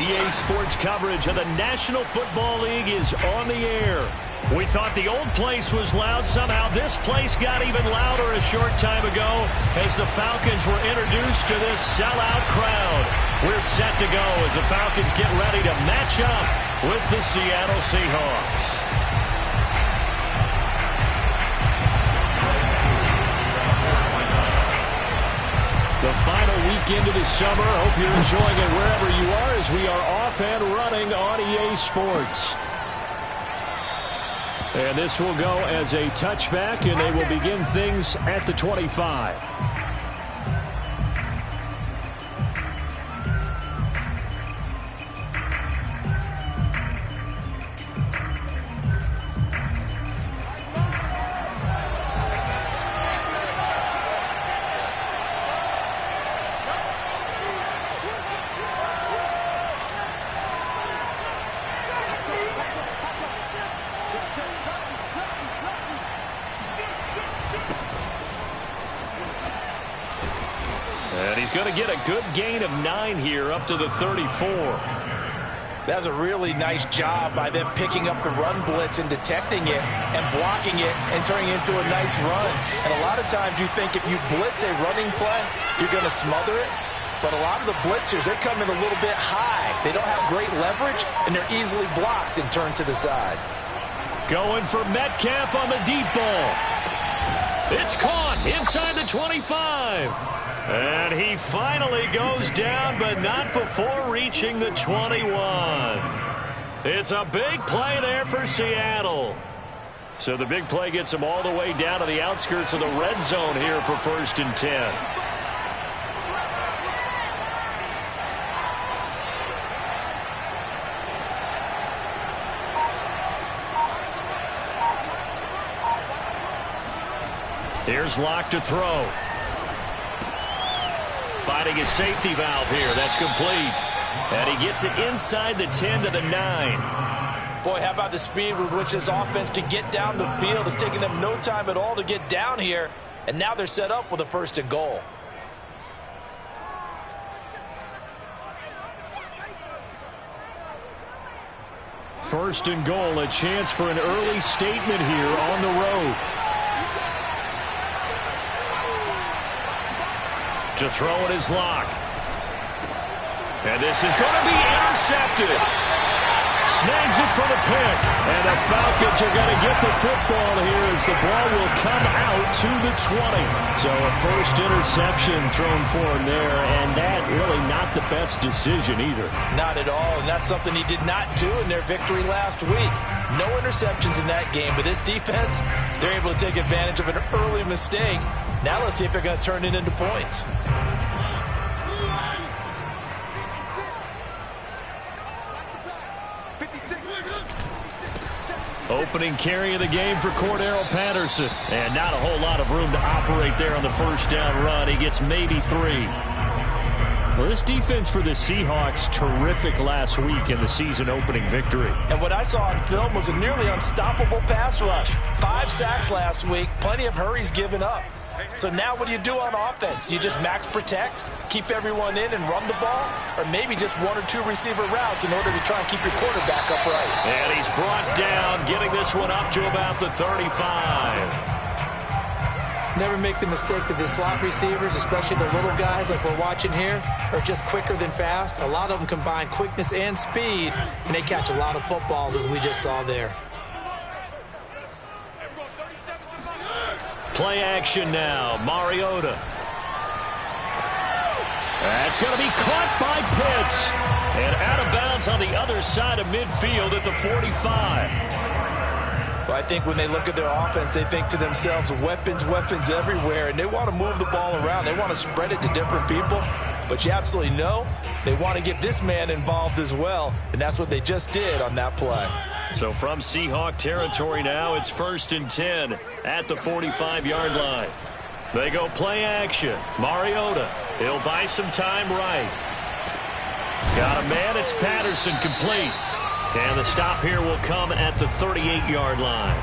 EA Sports coverage of the National Football League is on the air. We thought the old place was loud. Somehow this place got even louder a short time ago as the Falcons were introduced to this sellout crowd. We're set to go as the Falcons get ready to match up with the Seattle Seahawks. The final weekend of the summer. Hope you're enjoying it wherever you are as we are off and running on EA Sports. And this will go as a touchback, and they will begin things at the 25. And he's going to get a good gain of 9 here up to the 34. That's a really nice job by them picking up the run blitz and detecting it and blocking it and turning it into a nice run. And a lot of times you think if you blitz a running play, you're going to smother it. But a lot of the blitzers, they come in a little bit high. They don't have great leverage, and they're easily blocked and turned to the side. Going for Metcalf on the deep ball. It's caught inside the 25. And he finally goes down, but not before reaching the 21. It's a big play there for Seattle. So the big play gets him all the way down to the outskirts of the red zone here for 1st and 10. Here's Locke to throw. Finding his safety valve here. That's complete. And he gets it inside the 10 to the 9. Boy, how about the speed with which this offense can get down the field? It's taking them no time at all to get down here. And now they're set up with a 1st and goal. First and goal, a chance for an early statement here on the road. To throw it is Locke. And this is going to be intercepted. Snags it for the pick. And the Falcons are going to get the football here as the ball will come out to the 20. So a first interception thrown for him there, and that really not the best decision either. Not at all, and that's something he did not do in their victory last week. No interceptions in that game, but this defense, they're able to take advantage of an early mistake. Now let's see if they're going to turn it into points. Opening carry of the game for Cordero Patterson. And not a whole lot of room to operate there on the first down run. He gets maybe 3. Well, this defense for the Seahawks, terrific last week in the season-opening victory. And what I saw on film was a nearly unstoppable pass rush. 5 sacks last week, plenty of hurries given up. So now what do you do on offense? You just max protect, keep everyone in and run the ball, or maybe just 1 or 2 receiver routes in order to try and keep your quarterback upright. And he's brought down, getting this one up to about the 35. Never make the mistake that the slot receivers, especially the little guys like we're watching here, are just quicker than fast. A lot of them combine quickness and speed, and they catch a lot of footballs, as we just saw there. Play action now. Mariota. That's going to be caught by Pitts. And out of bounds on the other side of midfield at the 45. Well, I think when they look at their offense, they think to themselves, weapons, weapons everywhere. And they want to move the ball around. They want to spread it to different people. But you absolutely know they want to get this man involved as well. And that's what they just did on that play. So from Seahawk territory now, it's 1st and 10 at the 45-yard line. They go play action. Mariota, he'll buy some time right. Got a man, it's Patterson, complete. And the stop here will come at the 38-yard line.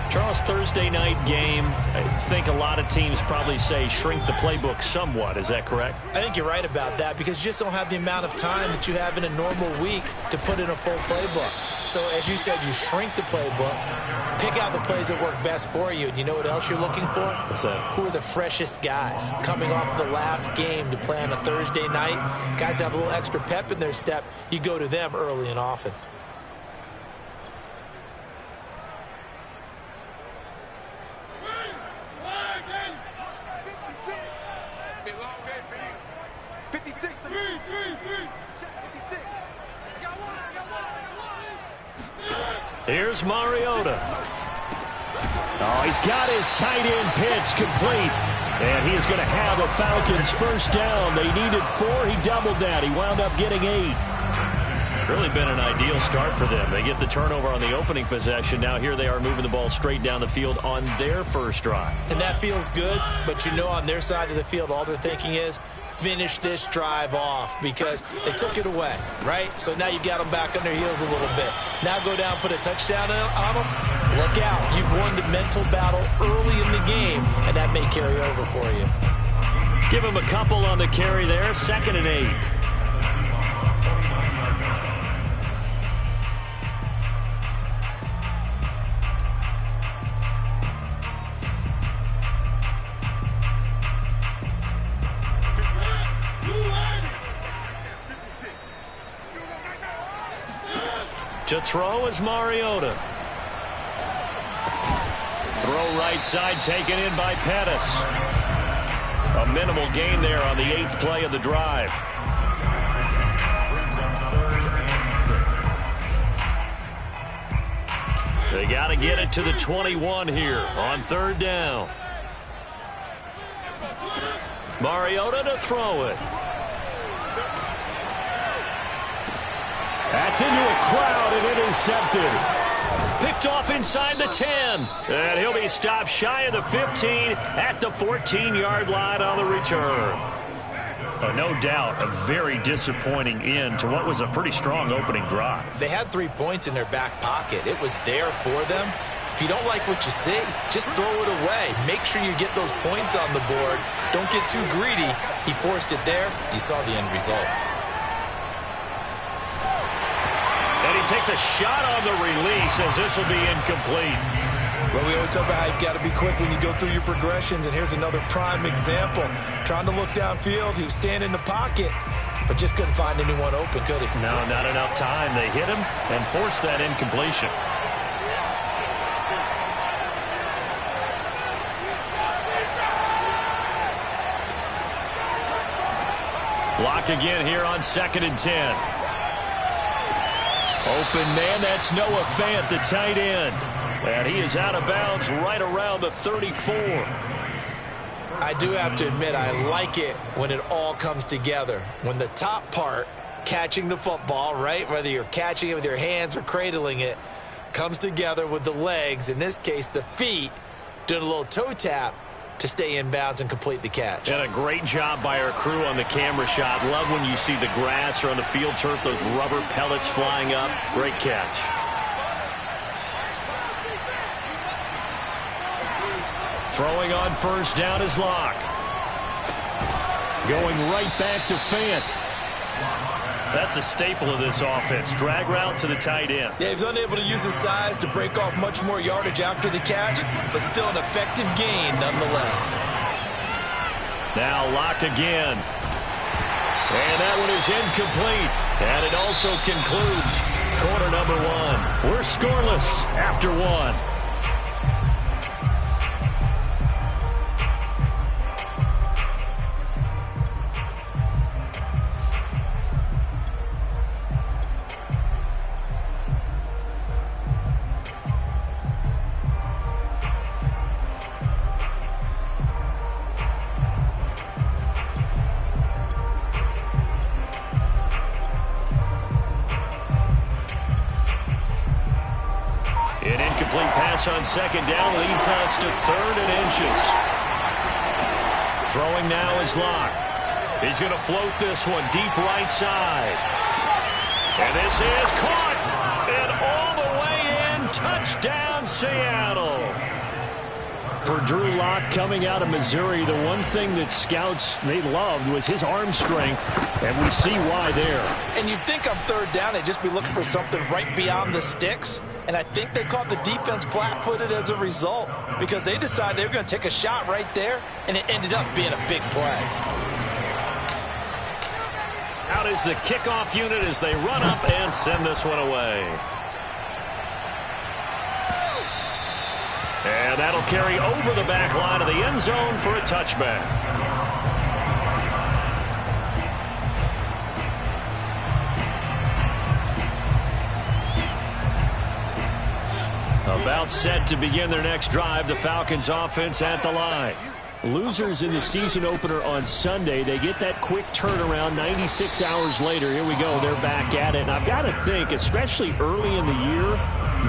Charles, Thursday night game, I think a lot of teams probably say shrink the playbook somewhat. Is that correct? I think you're right about that because you just don't have the amount of time that you have in a normal week to put in a full playbook. So as you said, you shrink the playbook, pick out the plays that work best for you. And you know what else you're looking for? What's that? Who are the freshest guys coming off the last game to play on a Thursday night? Guys have a little extra pep in their step. You go to them early and often. Here's Mariota. Oh, he's got his tight end pitch complete. And he is going to have a Falcons first down. They needed 4. He doubled that. He wound up getting 8. Really been an ideal start for them. They get the turnover on the opening possession. Now here they are moving the ball straight down the field on their first drive. And that feels good, but you know on their side of the field, all they're thinking is finish this drive off because they took it away, right? So now you've got them back on their heels a little bit. Now go down, put a touchdown on them. Look out. You've won the mental battle early in the game, and that may carry over for you. Give him a couple on the carry there. 2nd and 8. To throw is Mariota. Throw right side taken in by Pettis. A minimal gain there on the 8th play of the drive. They got to get it to the 21 here on 3rd down. Mariota to throw it. That's into a crowd and intercepted. Picked off inside the 10. And he'll be stopped shy of the 15 at the 14-yard line on the return. No doubt a very disappointing end to what was a pretty strong opening drive. They had 3 points in their back pocket. It was there for them. If you don't like what you see, just throw it away. Make sure you get those points on the board. Don't get too greedy. He forced it there. You saw the end result. And he takes a shot on the release as this will be incomplete. Well, we always talk about how you've got to be quick when you go through your progressions, and here's another prime example. Trying to look downfield, he was standing in the pocket, but just couldn't find anyone open, could he? No, not enough time. They hit him and forced that incompletion. Block again here on 2nd and 10. Open man, that's Noah Fant, the tight end. And he is out of bounds right around the 34. I do have to admit, I like it when it all comes together. When the top part, catching the football, right, whether you're catching it with your hands or cradling it, comes together with the legs, in this case the feet, doing a little toe tap to stay in bounds and complete the catch. And a great job by our crew on the camera shot. Love when you see the grass or on the field turf, those rubber pellets flying up. Great catch. Throwing on first down is Locke. Going right back to Fant. That's a staple of this offense. Drag route to the tight end. Yeah, he was unable to use his size to break off much more yardage after the catch, but still an effective gain nonetheless. Now Locke again. And that one is incomplete. And it also concludes quarter number 1. We're scoreless after 1. An incomplete pass on 2nd down leads us to 3rd and inches. Throwing now is Locke. He's going to float this one deep right side. And this is caught. And all the way in, touchdown Seattle. For Drew Lock coming out of Missouri, the one thing that scouts they loved was his arm strength, and we see why there. And you'd think on third down they'd just be looking for something right beyond the sticks, and I think they caught the defense flat-footed as a result because they decided they were going to take a shot right there, and it ended up being a big play. Out is the kickoff unit as they run up and send this one away. And that'll carry over the back line of the end zone for a touchback. About set to begin their next drive, the Falcons offense at the line. Losers in the season opener on Sunday, they get that quick turnaround 96 hours later. Here we go, they're back at it. And I've got to think, especially early in the year,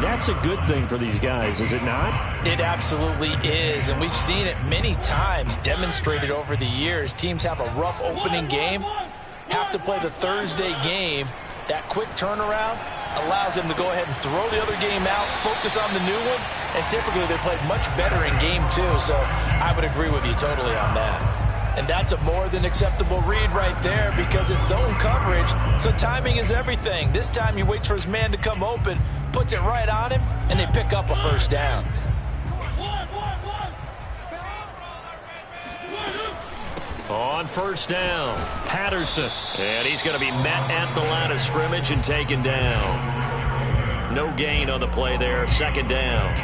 that's a good thing for these guys, is it not? It absolutely is, and we've seen it many times demonstrated over the years. Teams have a rough opening game, have to play the Thursday game. That quick turnaround allows them to go ahead and throw the other game out, focus on the new one, and typically they play much better in game two, so I would agree with you totally on that. And that's a more than acceptable read right there because it's zone coverage, so timing is everything. This time he waits for his man to come open, puts it right on him, and they pick up a first down. On first down, Patterson. And he's going to be met at the line of scrimmage and taken down. No gain on the play there, second down.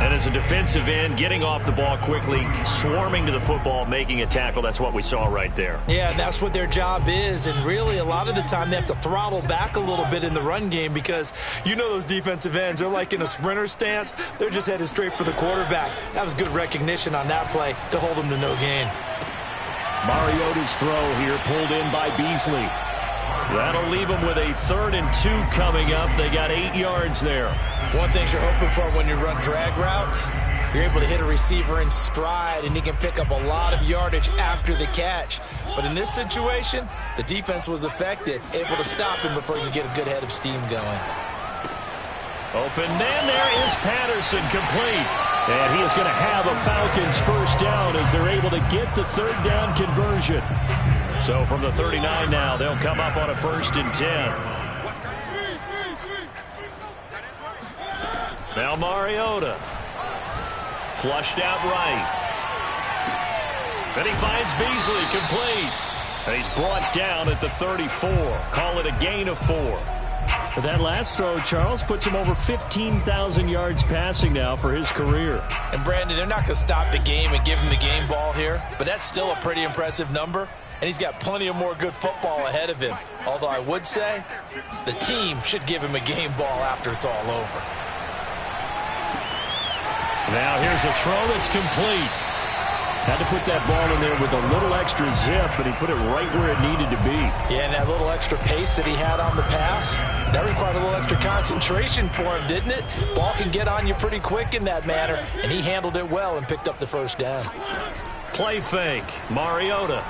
And as a defensive end, getting off the ball quickly, swarming to the football, making a tackle. That's what we saw right there. Yeah, that's what their job is. And really, a lot of the time, they have to throttle back a little bit in the run game because you know those defensive ends, they're like in a sprinter stance. They're just headed straight for the quarterback. That was good recognition on that play to hold them to no gain. Mariota's throw here pulled in by Beasley. That'll leave them with a 3rd and 2 coming up. They got 8 yards there. One thing you're hoping for when you run drag routes, you're able to hit a receiver in stride, and he can pick up a lot of yardage after the catch. But in this situation, the defense was effective, able to stop him before he could get a good head of steam going. Open man, there is Patterson, complete. And he is going to have a Falcons first down as they're able to get the 3rd down conversion. So from the 39 now, they'll come up on a 1st and 10. Now Mariota. Flushed out right. Then he finds Beasley, complete. And he's brought down at the 34. Call it a gain of 4. But that last throw, Charles, puts him over 15,000 yards passing now for his career. And Brandon, they're not going to stop the game and give him the game ball here, but that's still a pretty impressive number. And he's got plenty of more good football ahead of him. Although I would say the team should give him a game ball after it's all over. Now here's a throw that's complete. Had to put that ball in there with a little extra zip, but he put it right where it needed to be. Yeah, and that little extra pace that he had on the pass, that required a little extra concentration for him, didn't it? Ball can get on you pretty quick in that manner, and he handled it well and picked up the first down. Play fake. Mariota.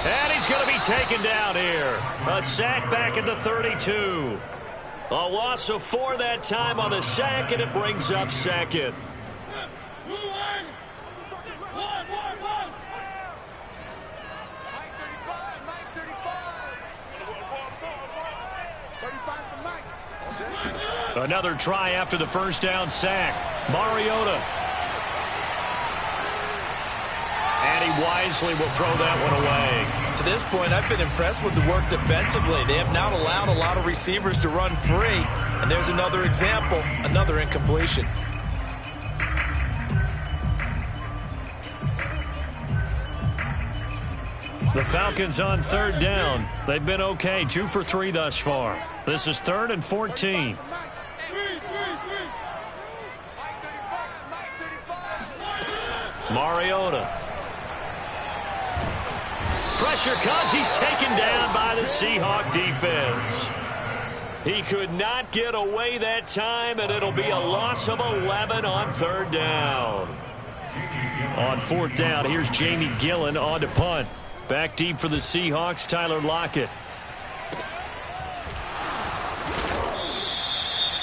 And he's going to be taken down here. A sack back at the 32. A loss of 4 that time on the sack, and it brings up 2nd. Another try after the first down sack. Mariota. And he wisely will throw that one away. To this point, I've been impressed with the work defensively. They have not allowed a lot of receivers to run free. And there's another example, another incompletion. The Falcons on 3rd down. They've been okay, 2 for 3 thus far. This is 3rd and 14. Mariota. Pressure comes. He's taken down by the Seahawk defense. He could not get away that time, and it'll be a loss of 11 on 3rd down. On 4th down, here's Jamie Gillen on to punt. Back deep for the Seahawks, Tyler Lockett.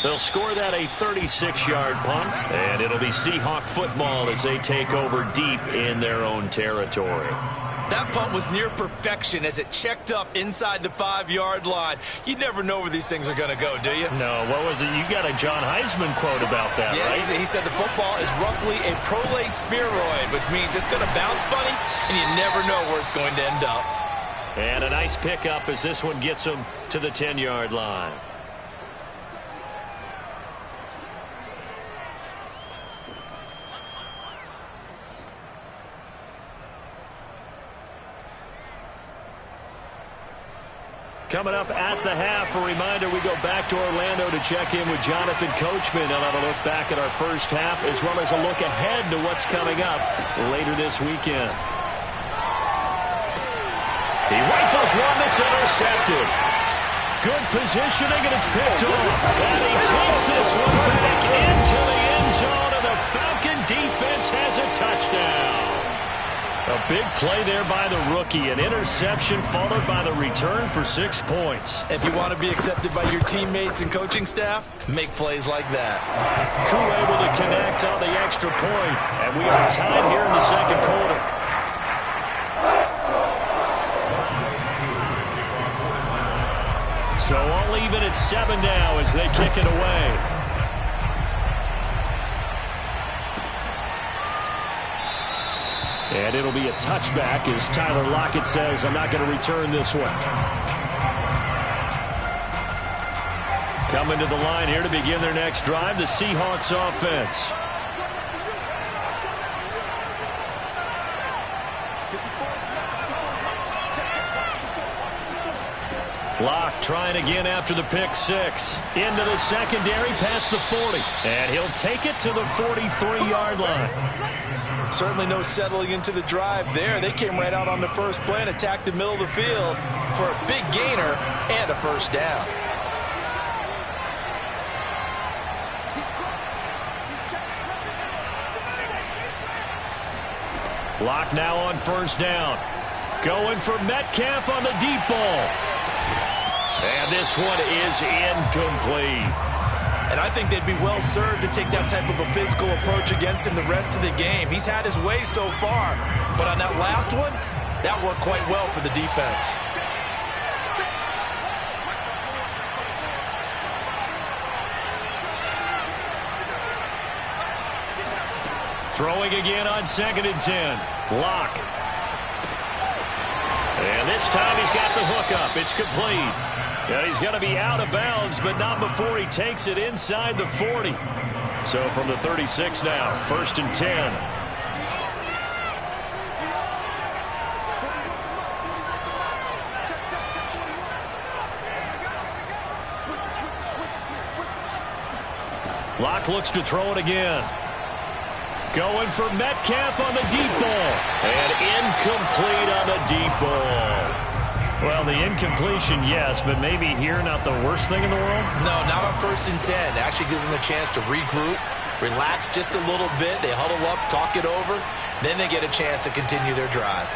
They'll score that a 36-yard punt, and it'll be Seahawk football as they take over deep in their own territory. That punt was near perfection as it checked up inside the 5-yard line. You never know where these things are going to go, do you? No, what was it? You got a John Heisman quote about that, right? Yeah, he said the football is roughly a prolate spheroid, which means it's going to bounce funny, and you never know where it's going to end up. And a nice pickup as this one gets him to the 10-yard line. Coming up at the half, a reminder, we go back to Orlando to check in with Jonathan Coachman. He'll have a look back at our first half as well as a look ahead to what's coming up later this weekend. He rifles one that's intercepted. Good positioning, and it's picked off. And he takes this one back into the end zone, and the Falcon defense has a touchdown. A big play there by the rookie. An interception followed by the return for 6 points. If you want to be accepted by your teammates and coaching staff, make plays like that. Crew able to connect on the extra point, and we are tied here in the second quarter. So all even at 7 now as they kick it away. And it'll be a touchback as Tyler Lockett says, I'm not going to return this one. Coming to the line here to begin their next drive, the Seahawks offense. Locke trying again after the pick six. Into the secondary past the 40. And he'll take it to the 43-yard line. Certainly no settling into the drive there. They came right out on the first play and attacked the middle of the field for a big gainer and a first down. Locke now on first down. Going for Metcalf on the deep ball. And this one is incomplete. And I think they'd be well served to take that type of a physical approach against him the rest of the game. He's had his way so far, but on that last one, that worked quite well for the defense. Throwing again on 2nd and 10. Locke. And this time he's got the hook up. It's complete. Yeah, he's going to be out of bounds, but not before he takes it inside the 40. So from the 36 now, 1st and 10. Locke looks to throw it again. Going for Metcalf on the deep ball. And incomplete on the deep ball. Well, the incompletion, yes, but maybe here not the worst thing in the world? No, not on 1st and 10. It actually gives them a chance to regroup, relax just a little bit. They huddle up, talk it over. Then they get a chance to continue their drive.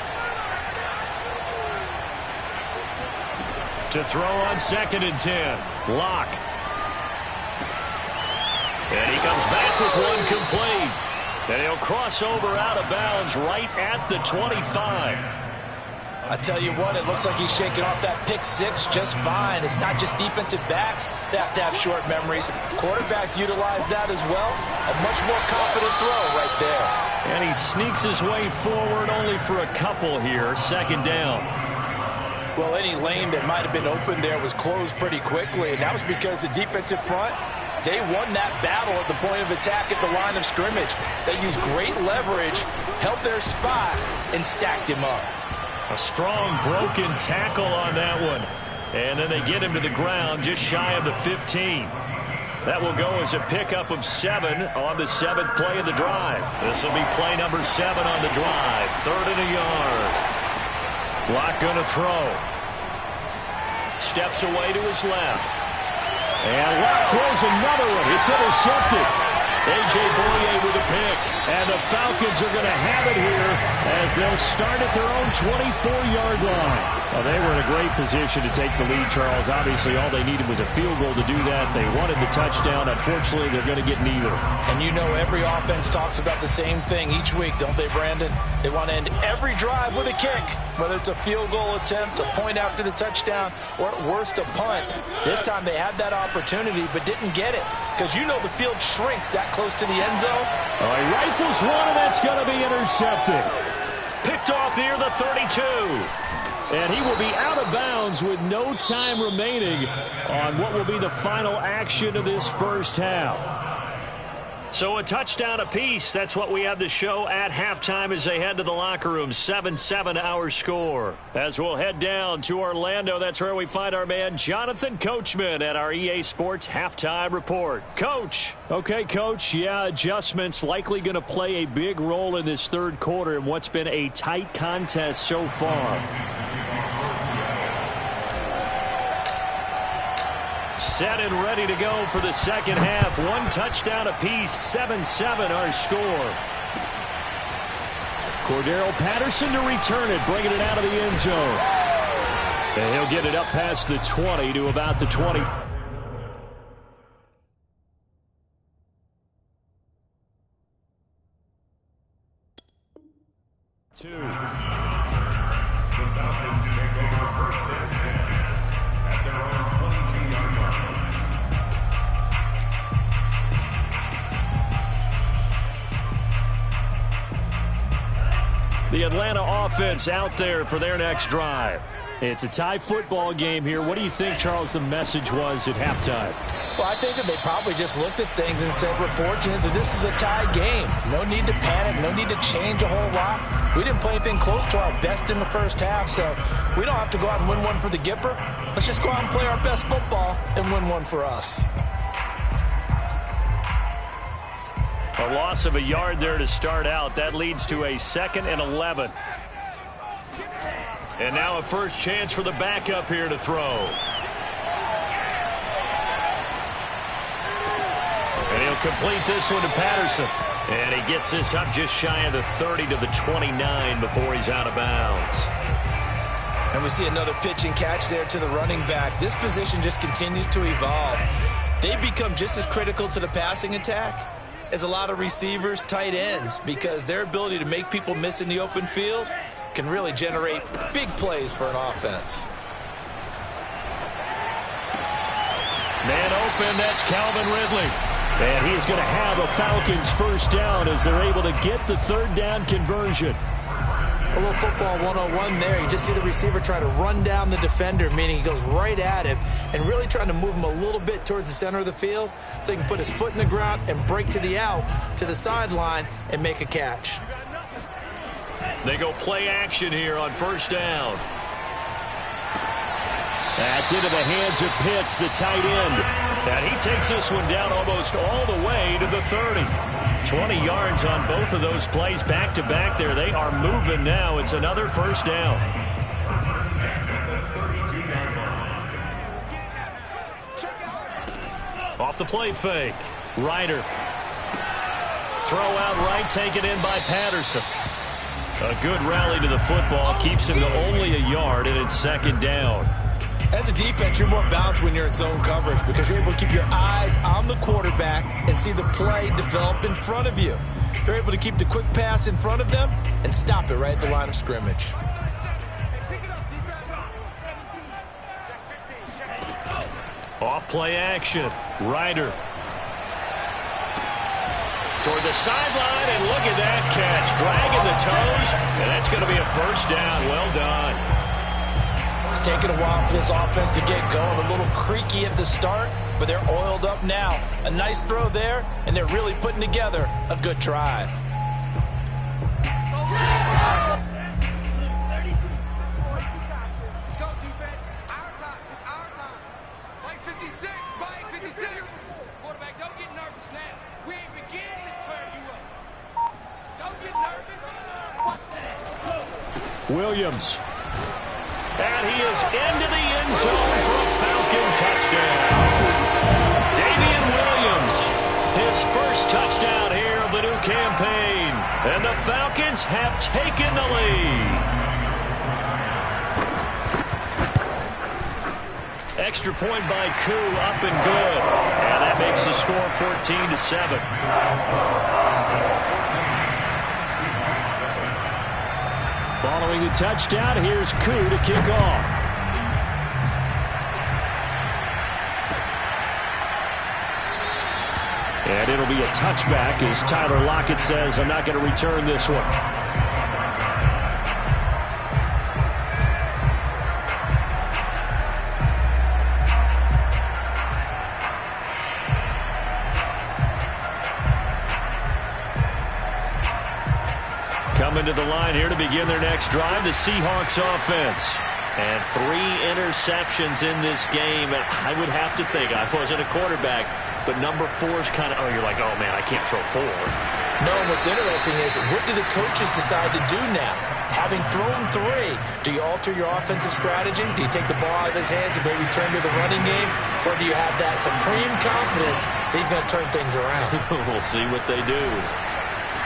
To throw on 2nd and 10. Locke. And he comes back with one complete. And he'll cross over out of bounds right at the 25. I tell you what, it looks like he's shaking off that pick six just fine. It's not just defensive backs that have to have short memories. Quarterbacks utilize that as well. A much more confident throw right there. And he sneaks his way forward only for a couple here. 2nd down. Well, any lane that might have been open there was closed pretty quickly, and that was because the defensive front, they won that battle at the point of attack at the line of scrimmage. They used great leverage, held their spot, and stacked him up. A strong broken tackle on that one. And then they get him to the ground just shy of the 15. That will go as a pickup of 7 on the 7th play of the drive. This will be play number 7 on the drive. 3rd and a yard. Locke going to throw. Steps away to his left. And Locke throws another one. It's intercepted. A.J. Boye with a pick. And the Falcons are going to have it here as they'll start at their own 24-yard line. Well, they were in a great position to take the lead, Charles. Obviously, all they needed was a field goal to do that. They wanted the touchdown. Unfortunately, they're going to get neither. And you know every offense talks about the same thing each week, don't they, Brandon? They want to end every drive with a kick, whether it's a field goal attempt, a point after the touchdown, or at worst a punt. This time they had that opportunity but didn't get it because you know the field shrinks that close to the end zone. All right, rifles one, and that's going to be intercepted. Picked off near the 32. And he will be out of bounds with no time remaining on what will be the final action of this first half. So a touchdown apiece. That's what we have to show at halftime as they head to the locker room. 7-7 our score. As we'll head down to Orlando, that's where we find our man Jonathan Coachman at our EA Sports Halftime Report. Coach. Okay, Coach. Yeah, adjustments likely going to play a big role in this third quarter in what's been a tight contest so far. Set and ready to go for the second half. One touchdown apiece, 7-7 our score. Cordero Patterson to return it, bringing it out of the end zone. And he'll get it up past the 20 to about the 20. The Falcons take over the first and 10 at their own 22-yard line. The Atlanta offense out there for their next drive. It's a tie football game here. What do you think, Charles, the message was at halftime? Well, I think that they probably just looked at things and said, we're fortunate that this is a tie game. No need to panic. No need to change a whole lot. We didn't play anything close to our best in the first half, so we don't have to go out and win one for the Gipper. Let's just go out and play our best football and win one for us. A loss of a yard there to start out. That leads to a 2nd and 11. And now a first chance for the backup here to throw. And he'll complete this one to Patterson. And he gets this up just shy of the 30 to the 29 before he's out of bounds. And we see another pitch and catch there to the running back. This position just continues to evolve. They become just as critical to the passing attack as a lot of receivers, tight ends, because their ability to make people miss in the open field can really generate big plays for an offense. Man open, that's Calvin Ridley. And he's going to have a Falcons first down as they're able to get the third down conversion. A little football 101 there. You just see the receiver try to run down the defender, meaning he goes right at him and really trying to move him a little bit towards the center of the field so he can put his foot in the ground and break to the out, to the sideline, and make a catch. They go play action here on first down. That's into the hands of Pitts, the tight end. And he takes this one down almost all the way to the 30. 20 yards on both of those plays back-to-back there. They are moving now. It's another first down. Off the play fake. Ryder. Throw out right, taken in by Patterson. A good rally to the football. Keeps him to only a yard, and it's second down. As a defense, you're more balanced when you're in zone coverage because you're able to keep your eyes on the quarterback and see the play develop in front of you. You're able to keep the quick pass in front of them and stop it right at the line of scrimmage. Off play action. Ryder. Toward the sideline, and look at that catch. Dragging the toes, and that's going to be a first down. Well done. It's taken a while for this offense to get going. A little creaky at the start, but they're oiled up now. A nice throw there, and they're really putting together a good drive. Let's go, defense. Our time. It's our time. Mike 56. Mike 56. Quarterback, don't get nervous now. We ain't beginning to turn you up. Don't get nervous. Williams. And he is into the end zone for a Falcon touchdown. Damian Williams, his first touchdown Falcons have taken the lead. Extra point by Koo, up and good. And that makes the score 14-7. Following the touchdown, here's Koo to kick off. And it'll be a touchback as Tyler Lockett says, I'm not going to return this one. Coming to the line here to begin their next drive, the Seahawks offense. And 3 interceptions in this game. And I would have to think, I wasn't a quarterback, but number 4 is kind of, you're like, oh, man, I can't throw 4. No, and what's interesting is, what do the coaches decide to do now? Having thrown 3, do you alter your offensive strategy? Do you take the ball out of his hands and maybe turn to the running game? Or do you have that supreme confidence that he's going to turn things around? We'll see what they do.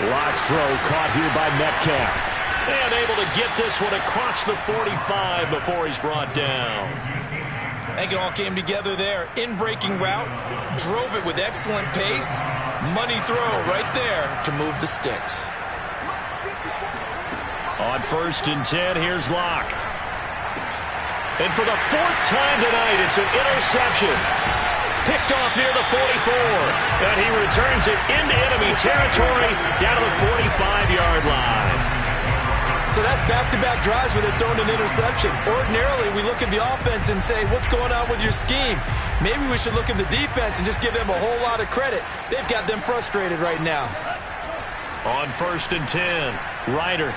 Lock's throw caught here by Metcalf. And able to get this one across the 45 before he's brought down. I think it all came together there. In-breaking route, drove it with excellent pace. Money throw right there to move the sticks. On 1st and 10, here's Lock. And for the 4th time tonight, it's an interception. Picked off near the 44. And he returns it into enemy territory down to the 45-yard line. So that's back-to-back drives where they're throwing an interception. Ordinarily, we look at the offense and say, what's going on with your scheme? Maybe we should look at the defense and just give them a whole lot of credit. They've got them frustrated right now. On 1st and 10, Ryder.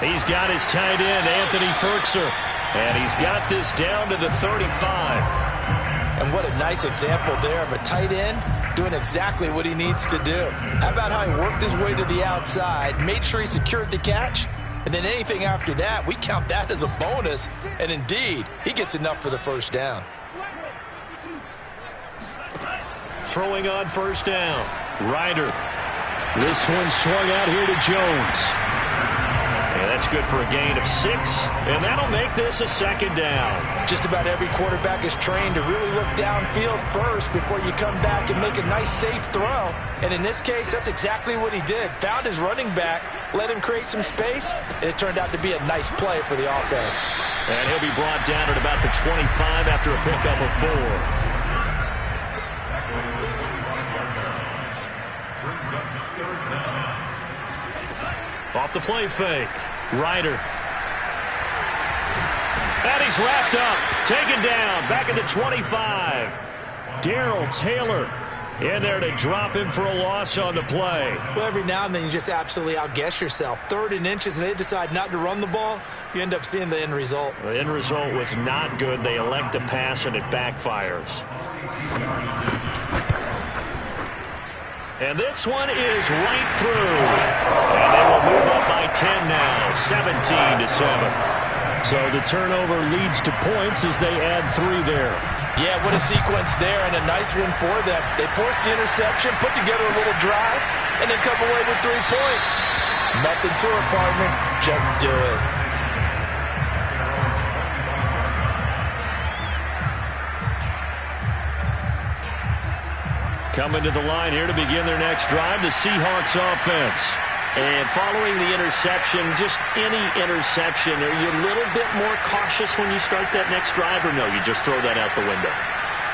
He's got his tight end, Anthony Ferkser. And he's got this down to the 35. And what a nice example there of a tight end doing exactly what he needs to do. How about how he worked his way to the outside, made sure he secured the catch, and then anything after that, we count that as a bonus. And indeed, he gets enough for the 1st down. Throwing on 1st down, Ryder. This one swung out here to Jones. And that's good for a gain of 6, and that'll make this a 2nd down. Just about every quarterback is trained to really look downfield first before you come back and make a nice, safe throw. And in this case, that's exactly what he did. Found his running back, let him create some space, and it turned out to be a nice play for the offense. And he'll be brought down at about the 25 after a pickup of 4. Off the play fake, Ryder. And he's wrapped up, taken down, back at the 25. Darrell Taylor in there to drop him for a loss on the play. Well, every now and then you just absolutely outguess yourself. 3rd and inches, and they decide not to run the ball. You end up seeing the end result. The end result was not good. They elect to pass, and it backfires. And this one is right through. And they will move up by 10 now, 17-7. So the turnover leads to points as they add 3 there. Yeah, what a sequence there, and a nice one for them. They force the interception, put together a little drive, and then come away with 3 points. Nothing to it, partner. Just do it. Coming to the line here to begin their next drive, the Seahawks offense. And following the interception, just any interception, are you a little bit more cautious when you start that next drive, or no, you just throw that out the window?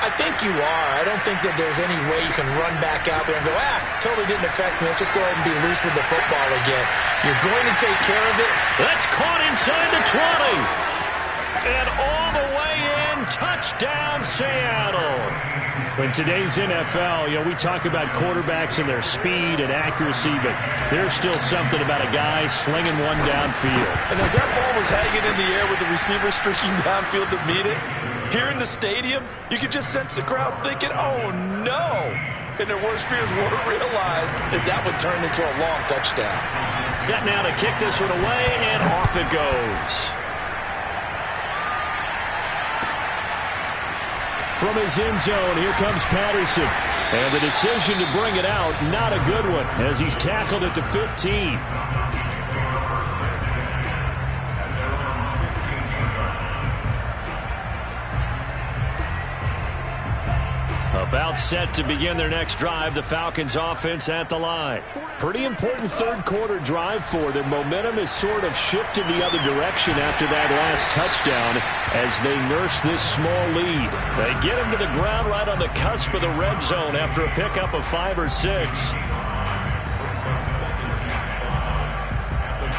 I think you are. I don't think that there's any way you can run back out there and go, totally didn't affect me. Let's just go ahead and be loose with the football again. You're going to take care of it. That's caught inside the 20. And all the way in, touchdown Seattle. In today's NFL, we talk about quarterbacks and their speed and accuracy, but there's still something about a guy slinging one downfield. And as that ball was hanging in the air with the receiver streaking downfield to meet it, here in the stadium, you could just sense the crowd thinking, oh no. And their worst fears weren't realized as that one turned into a long touchdown. Set now to kick this one away, and off it goes. From his end zone, here comes Patterson. And the decision to bring it out, not a good one, as he's tackled at the 15. About set to begin their next drive, the Falcons offense at the line. Pretty important third quarter drive for them. Momentum has sort of shifted the other direction after that last touchdown as they nurse this small lead. They get him to the ground right on the cusp of the red zone after a pickup of 5 or 6.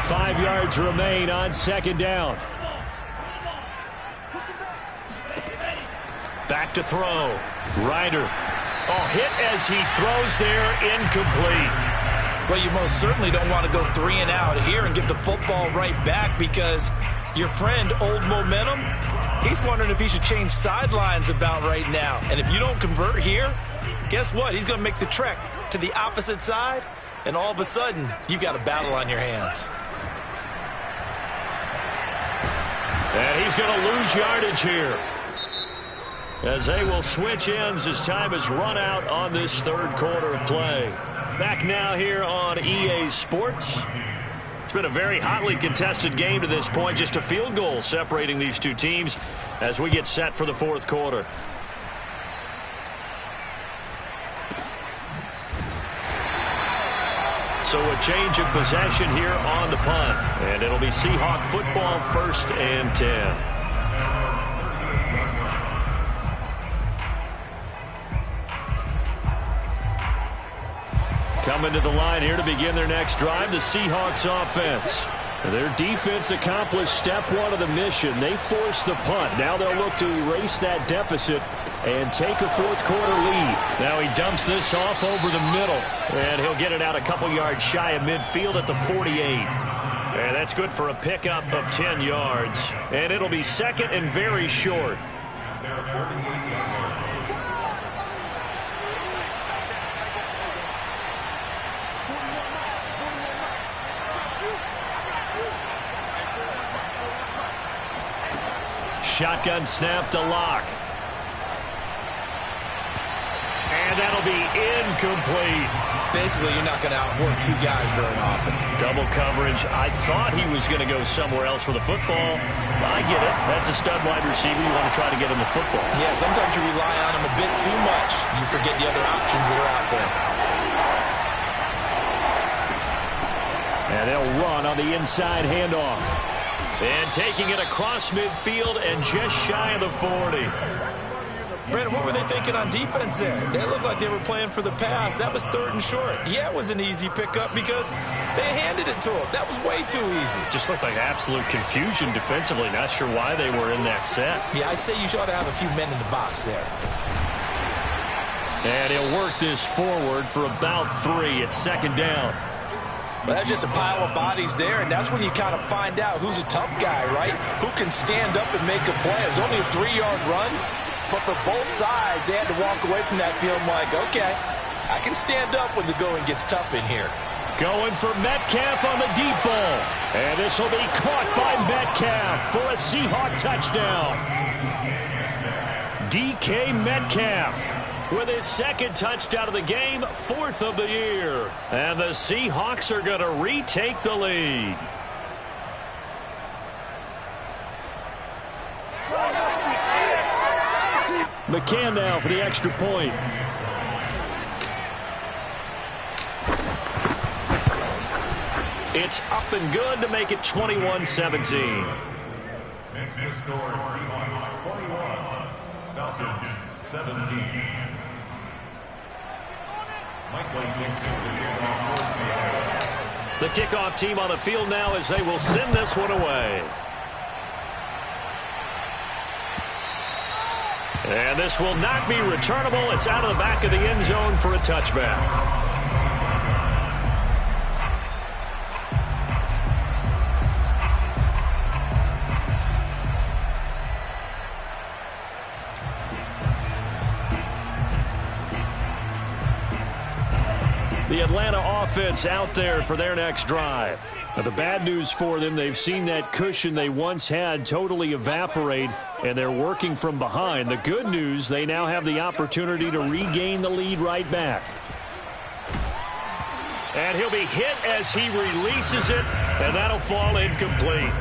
5 yards remain on second down. Back to throw. Ryder. Oh, hit as he throws there, incomplete. Well, you most certainly don't want to go 3 and out here and give the football right back because your friend, Old Momentum, he's wondering if he should change sidelines about right now. And if you don't convert here, guess what? He's going to make the trek to the opposite side, and all of a sudden, you've got a battle on your hands. And he's going to lose yardage here, as they will switch ends as time has run out on this third quarter of play. Back now here on EA Sports. It's been a very hotly contested game to this point. Just a field goal separating these two teams as we get set for the fourth quarter. So a change of possession here on the punt. And it'll be Seahawk football, 1st and 10. Coming to the line here to begin their next drive, the Seahawks offense. Their defense accomplished step 1 of the mission. They forced the punt. Now they'll look to erase that deficit and take a fourth quarter lead. Now he dumps this off over the middle, and he'll get it out a couple yards shy of midfield at the 48. And that's good for a pickup of 10 yards. And it'll be second and very short. Shotgun snap to Lock. And that'll be incomplete. Basically, you're not going to outwork 2 guys very often. Double coverage. I thought he was going to go somewhere else for the football. I get it. That's a stud wide receiver. You want to try to get him the football. Yeah, sometimes you rely on him a bit too much. You forget the other options that are out there. And they'll run on the inside handoff. And taking it across midfield and just shy of the 40. Brandon, what were they thinking on defense there? They looked like they were playing for the pass. That was 3rd and short. Yeah, it was an easy pickup because they handed it to him. That was way too easy. Just looked like absolute confusion defensively. Not sure why they were in that set. Yeah, I'd say you ought to have a few men in the box there. And he'll work this forward for about 3 at second down. Well, that's just a pile of bodies there, and that's when you kind of find out who's a tough guy, right? Who can stand up and make a play. It was only a 3-yard run, but for both sides, they had to walk away from that feeling like, okay, I can stand up when the going gets tough in here. Going for Metcalf on the deep ball. And this will be caught by Metcalf for a Seahawk touchdown. DK Metcalf with his 2nd touchdown of the game, 4th of the year. And the Seahawks are going to retake the lead. McCann now for the extra point. It's up and good to make it 21-17. Next to score, Seahawks 21, Falcons 17. The kickoff team on the field now as they will send this one away. And this will not be returnable. It's out of the back of the end zone for a touchback. The Atlanta offense out there for their next drive. Now, the bad news for them, they've seen that cushion they once had totally evaporate, and they're working from behind. The good news, they now have the opportunity to regain the lead right back. And he'll be hit as he releases it, and that'll fall incomplete.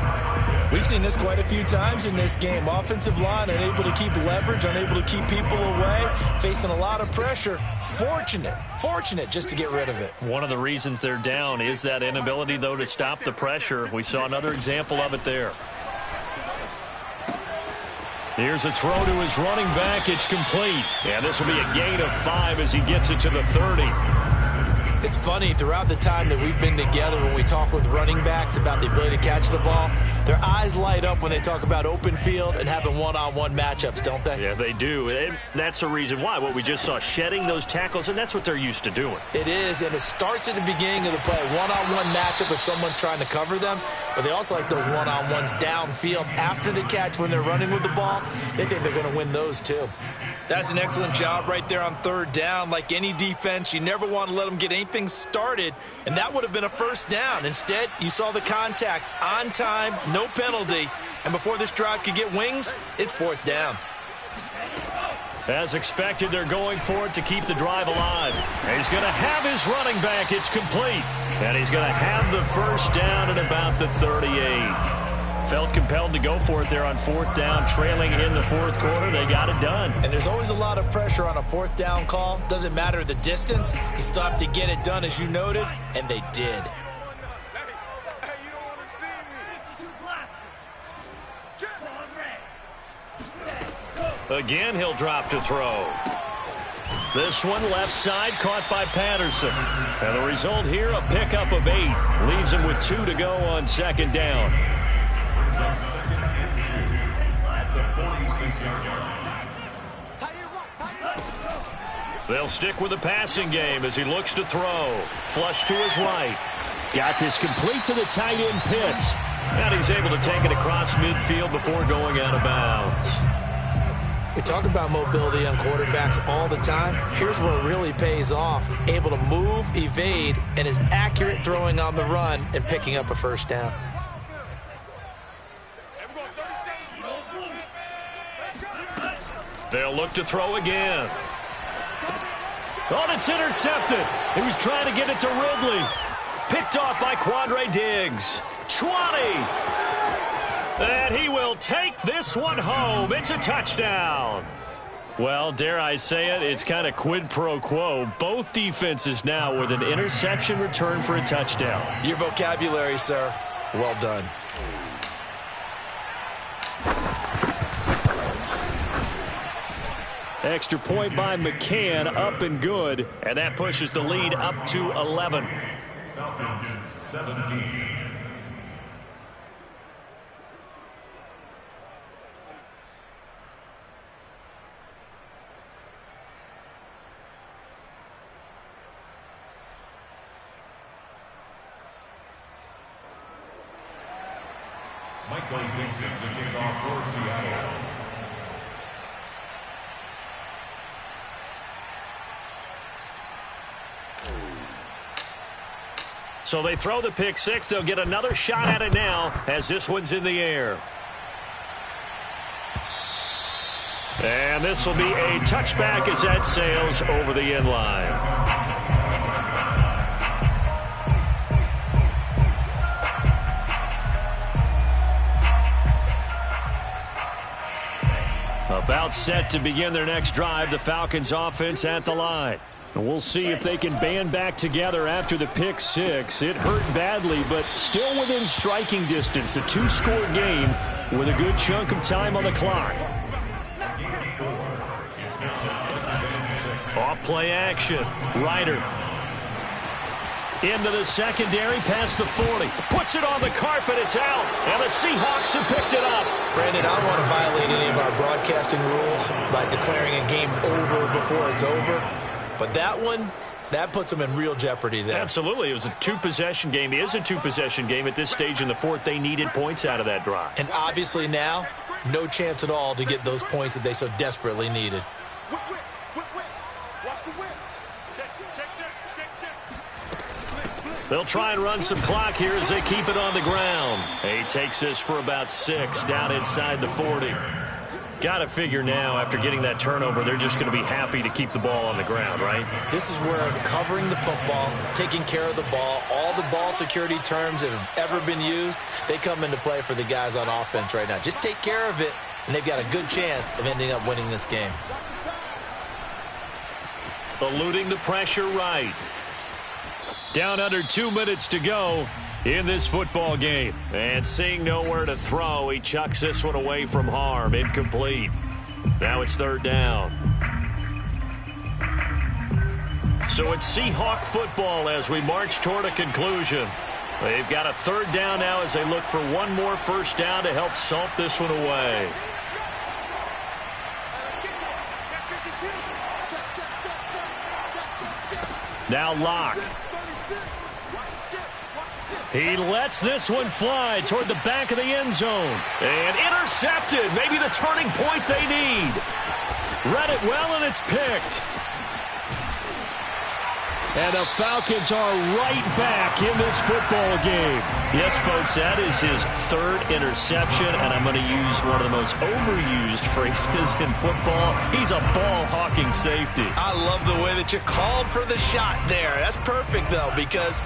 We've seen this quite a few times in this game. Offensive line unable to keep leverage, unable to keep people away, facing a lot of pressure. Fortunate just to get rid of it. One of the reasons they're down is that inability, though, to stop the pressure. We saw another example of it there. Here's a throw to his running back. It's complete. And this will be a gain of 5 as he gets it to the 30. It's funny, throughout the time that we've been together, when we talk with running backs about the ability to catch the ball, their eyes light up when they talk about open field and having one-on-one matchups, don't they? Yeah, they do. And that's the reason why. What we just saw, shedding those tackles, and that's what they're used to doing. It is, and it starts at the beginning of the play. One-on-one matchup if someone's trying to cover them, but they also like those one-on-ones downfield after the catch when they're running with the ball. They think they're going to win those, too. That's an excellent job right there on third down. Like any defense, you never want to let them get anything started, and that would have been a first down. Instead, you saw the contact on time, no penalty, and before this drive could get wings, it's fourth down. As expected, they're going for it to keep the drive alive. And he's going to have his running back. It's complete. And he's going to have the first down at about the 38. Felt compelled to go for it there on fourth down, trailing in the fourth quarter. They got it done. And there's always a lot of pressure on a fourth down call. Doesn't matter the distance. You still have to get it done, as you noted, and they did. Again, he'll drop to throw. This one left side caught by Patterson. And the result here, a pickup of 8. Leaves him with 2 to go on second down. They'll stick with the passing game as he looks to throw. Flush to his right. Got this complete to the tight end Pitts. And he's able to take it across midfield before going out of bounds. We talk about mobility on quarterbacks all the time. Here's where it really pays off. Able to move, evade, and is accurate throwing on the run and picking up a first down. They'll look to throw again. Oh, it's intercepted. He was trying to get it to Ridley. Picked off by Quandre Diggs. 20. And he will take this one home. It's a touchdown. Well, dare I say it, it's kind of quid pro quo. Both defenses now with an interception return for a touchdown. Your vocabulary, sir. Well done. Extra point by McCann, up and good. And that pushes the lead up to 11. Falcons 17. Michael Dixon, the kickoff for Seattle. So they throw the pick six. They'll get another shot at it now as this one's in the air. And this will be a touchback as that sails over the end line. About set to begin their next drive, the Falcons offense at the line. And we'll see if they can band back together after the pick six. It hurt badly, but still within striking distance. A 2-score game with a good chunk of time on the clock. Off play action. Ryder into the secondary past the 40. Puts it on the carpet. It's out. And the Seahawks have picked it up. Brandon, I don't want to violate any of our broadcasting rules by declaring a game over before it's over. But that one, that puts them in real jeopardy there. Absolutely. It was a 2-possession game. It is a 2-possession game at this stage in the fourth. They needed points out of that drive. And obviously now, no chance at all to get those points that they so desperately needed. Watch the whip. Check. They'll try and run some clock here as they keep it on the ground. He takes this for about 6 down inside the 40. Got to figure now, after getting that turnover, they're just going to be happy to keep the ball on the ground, right? This is where covering the football, taking care of the ball, all the ball security terms that have ever been used, they come into play for the guys on offense right now. Just take care of it, and they've got a good chance of ending up winning this game. Eluding the pressure right. Down under 2 minutes to go in this football game. And seeing nowhere to throw, he chucks this one away from harm. Incomplete. Now it's 3rd down. So it's Seahawk football as we march toward a conclusion. They've got a 3rd down now as they look for one more 1st down to help salt this one away. Now Locke. He lets this one fly toward the back of the end zone. And intercepted. Maybe the turning point they need. Read it well, and it's picked. And the Falcons are right back in this football game. Yes, folks, that is his 3rd interception, and I'm going to use one of the most overused phrases in football. He's a ball-hawking safety. I love the way that you called for the shot there. That's perfect, though, because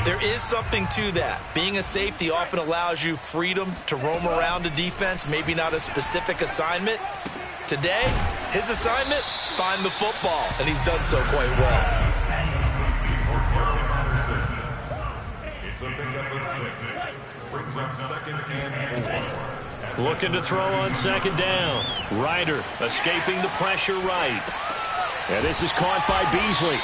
there is something to that. Being a safety often allows you freedom to roam around a defense, maybe not a specific assignment. Today, his assignment, find the football, and he's done so quite well. It's a pickup of 6. Brings up 2nd and 4. Looking to throw on 2nd down. Ryder escaping the pressure right. And this is caught by Beasley.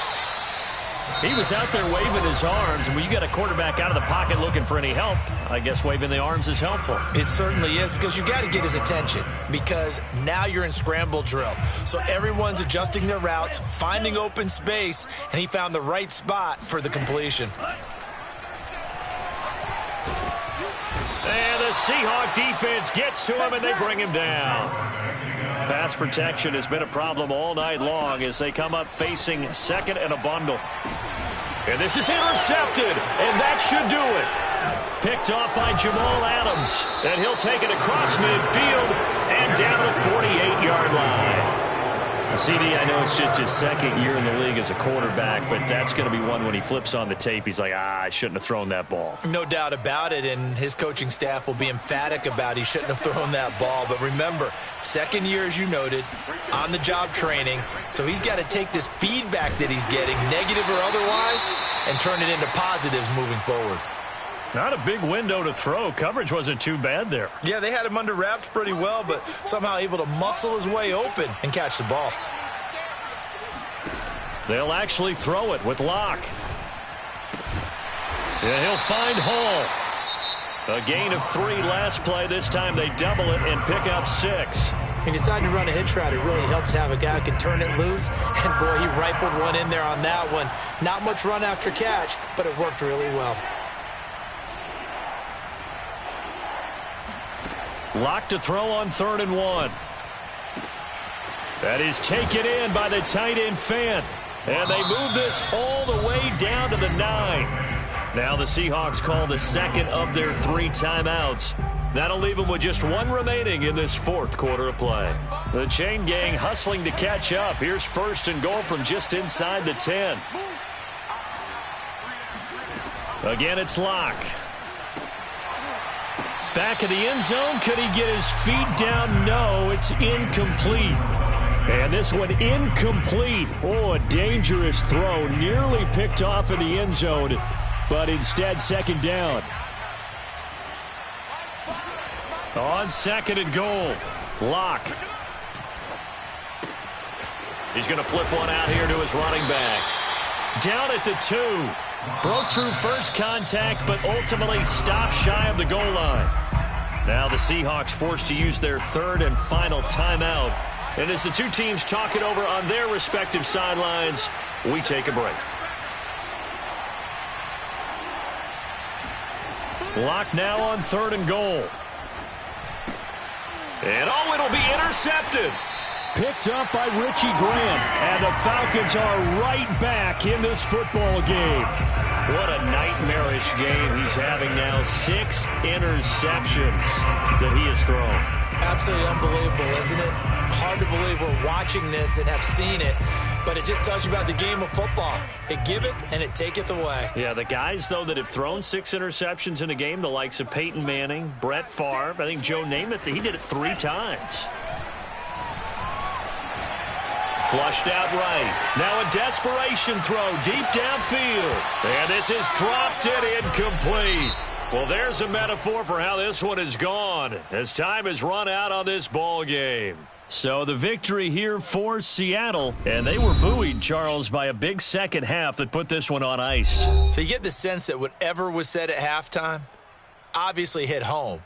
He was out there waving his arms. When you got a quarterback out of the pocket looking for any help, I guess waving the arms is helpful. It certainly is, because you got to get his attention, because now you're in scramble drill. So everyone's adjusting their routes, finding open space, and he found the right spot for the completion. And the Seahawk defense gets to him, and they bring him down. Pass protection has been a problem all night long as they come up facing 2nd and a bundle. And this is intercepted, and that should do it. Picked off by Jamal Adams, and he'll take it across midfield and down the 48-yard line. CD, I know it's just his 2nd year in the league as a quarterback, but that's going to be one when he flips on the tape, he's like, I shouldn't have thrown that ball. No doubt about it, and his coaching staff will be emphatic about he shouldn't have thrown that ball. But remember, 2nd year, as you noted, on-the-job training, so he's got to take this feedback that he's getting, negative or otherwise, and turn it into positives moving forward. Not a big window to throw. Coverage wasn't too bad there. Yeah, they had him under wraps pretty well, but somehow able to muscle his way open and catch the ball. They'll actually throw it with Locke. Yeah, he'll find Hall. A gain of 3 last play. This time they double it and pick up 6. He decided to run a hitch route. It really helped to have a guy who can turn it loose. And, boy, he rifled one in there on that one. Not much run after catch, but it worked really well. Locke to throw on 3rd and 1. That is taken in by the tight end Fant. And they move this all the way down to the 9. Now the Seahawks call the 2nd of their 3 timeouts. That'll leave them with just 1 remaining in this 4th quarter of play. The chain gang hustling to catch up. Here's 1st and goal from just inside the 10. Again, it's Locke. Back of the end zone. Could he get his feet down? No, it's incomplete. And this one incomplete. Oh, a dangerous throw. Nearly picked off in the end zone, but instead 2nd down. On 2nd and goal, Locke. He's going to flip one out here to his running back. Down at the 2. Broke through first contact, but ultimately stopped shy of the goal line. Now the Seahawks forced to use their 3rd and final timeout. And as the 2 teams talk it over on their respective sidelines, we take a break. Locke now on 3rd and goal. And oh, it'll be intercepted. Picked up by Richie Grant. And the Falcons are right back in this football game. What a nightmarish game he's having now. 6 interceptions that he has thrown. Absolutely unbelievable, isn't it? Hard to believe we're watching this and have seen it, but it just tells you about the game of football. It giveth and it taketh away. Yeah, the guys, though, that have thrown 6 interceptions in a game, the likes of Peyton Manning, Brett Favre, I think Joe Namath, he did it 3 times. Flushed out right. Now a desperation throw deep downfield. And this is dropped it incomplete. Well, there's a metaphor for how this one is gone as time has run out on this ball game. So the victory here for Seattle, and they were buoyed, Charles, by a big second half that put this one on ice. So you get the sense that whatever was said at halftime obviously hit home.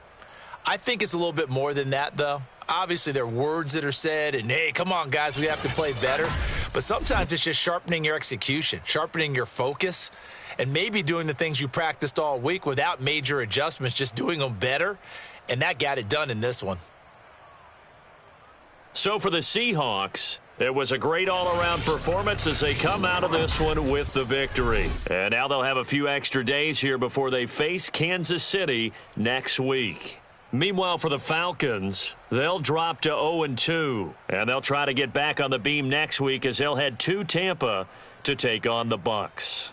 I think it's a little bit more than that, though. Obviously, there are words that are said, and, hey, come on, guys, we have to play better. But sometimes it's just sharpening your execution, sharpening your focus, and maybe doing the things you practiced all week without major adjustments, just doing them better. And that got it done in this one. So for the Seahawks, it was a great all-around performance as they come out of this one with the victory. And now they'll have a few extra days here before they face Kansas City next week. Meanwhile, for the Falcons, they'll drop to 0-2, and they'll try to get back on the beam next week as they'll head to Tampa to take on the Bucs.